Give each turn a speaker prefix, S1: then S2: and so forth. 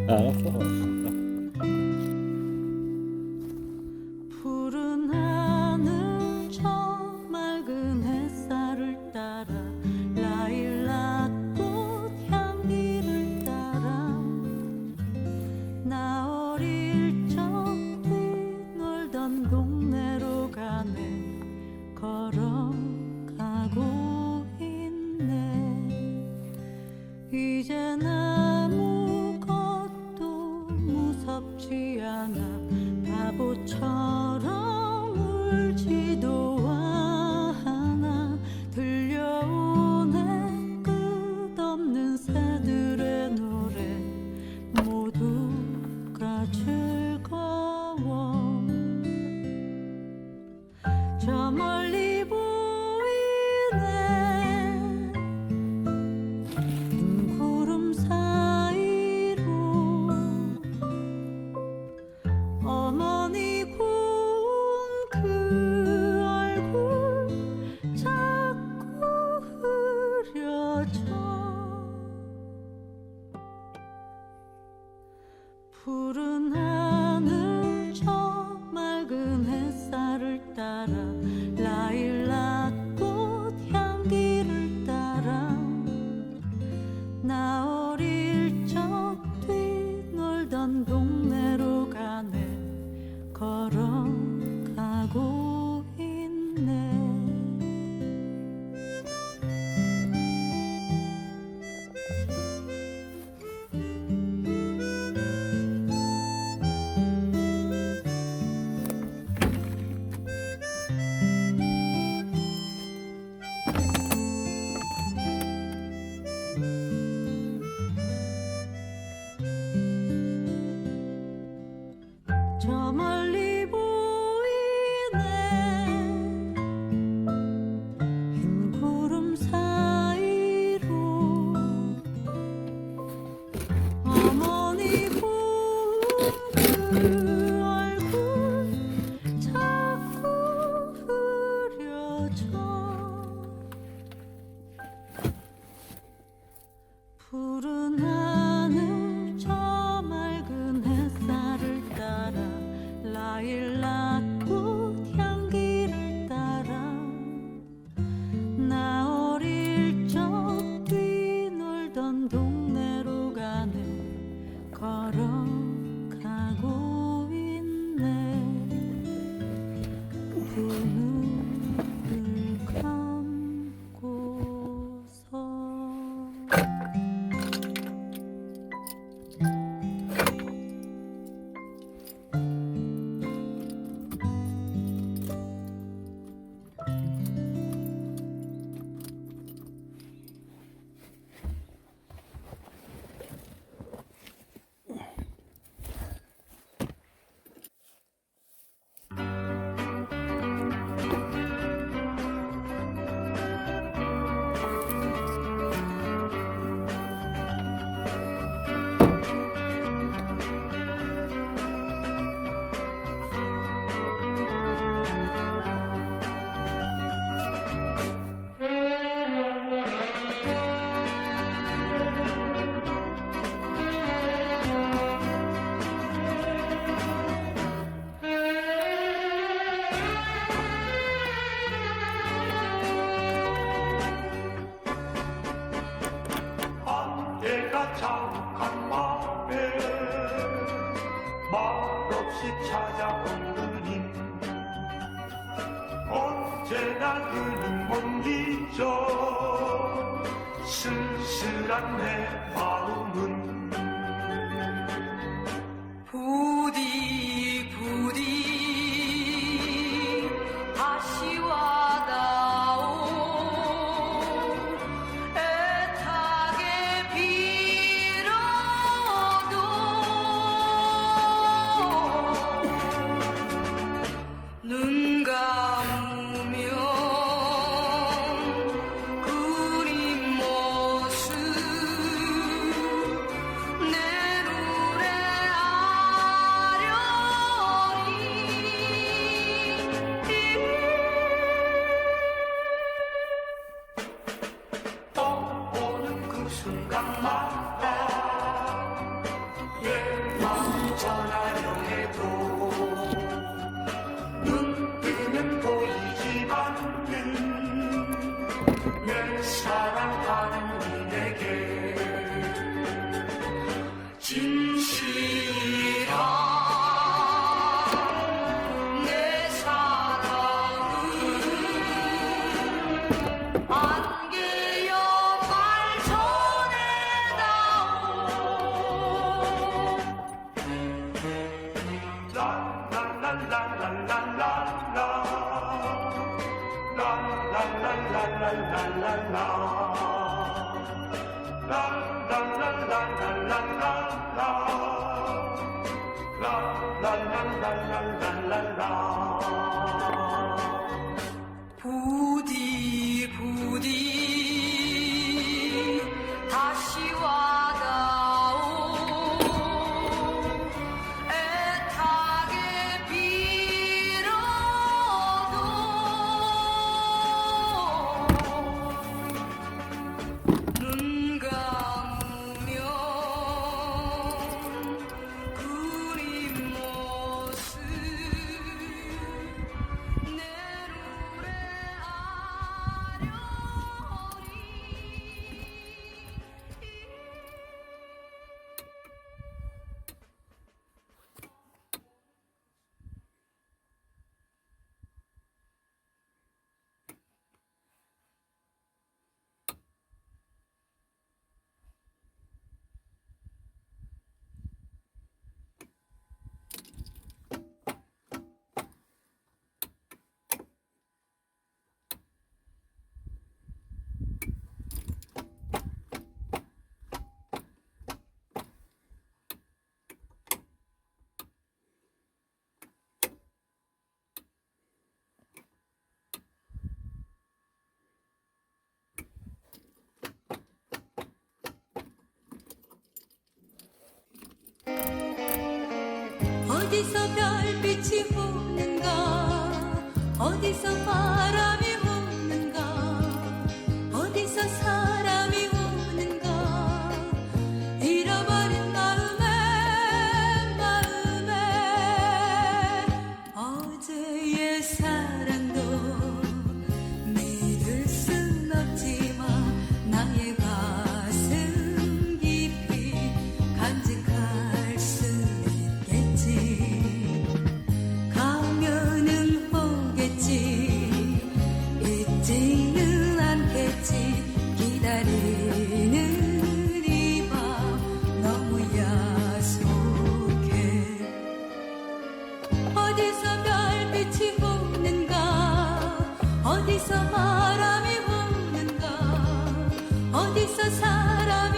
S1: 알았어.
S2: 푸른 하늘 저 맑은 햇살을 따라 라일락꽃 향기를 따라 나 어릴 적 뛰놀던 동네로 가네 걸어가고 있네 이젠 아무것도 무섭지 않아 바보처럼 울지도 않아 들려오네 끝없는 새들의 노래 모두가 즐거워 저 멀리 보이네 흰 구름 사이로 어머니 고운 그 얼굴 자꾸 흐려져 푸른 하늘 저 맑은 햇살을 따라 라일락꽃 향기를 따라 나 어릴 적 뛰놀던 동네로 가네 걸어가고 있네 저 멀리 보이네 흰 구름 사이로 어머니 고운 그 얼굴 자꾸 흐려져 푸른 하늘 저 맑은 햇살을 따라 라일락꽃 향기를 따라 나 어릴 적 뛰놀던 동네로 가네 걸어가고 있네 두 눈을 감고서
S3: 내가 자욱한 밤에 말없이 찾아온 그님 언제나 그님 못 잊어 쓸쓸한 내 마음은
S2: 부디 부디 다시 와다오 애타게 빌어도 눈 감으면 그림 모습
S3: 순간마다 내 마음 전하려 해도 눈 뜨면 보이지 않는 내 사랑하는 이에게 진실한
S2: 내 사랑은 안개여 날 전해다오
S3: 라라라라라라라
S2: 부디 부디 다시 와다오 애타게 빌어도 눈 감으면 그린 모습 내 노래하려니 어디서 별빛이 오는가 어디서 바람이 오는가 어디서 사람이 오는가 잃어버린 마음에 어제의 사랑도 믿을 순 없지만 나의 가슴 깊이 간직할 수 가면은 오겠지 잊지는 않겠지 기다리는 이 밤 너무 야속해 어디서 별빛이 오는가 어디서 바람이 오는가 어디서 사람이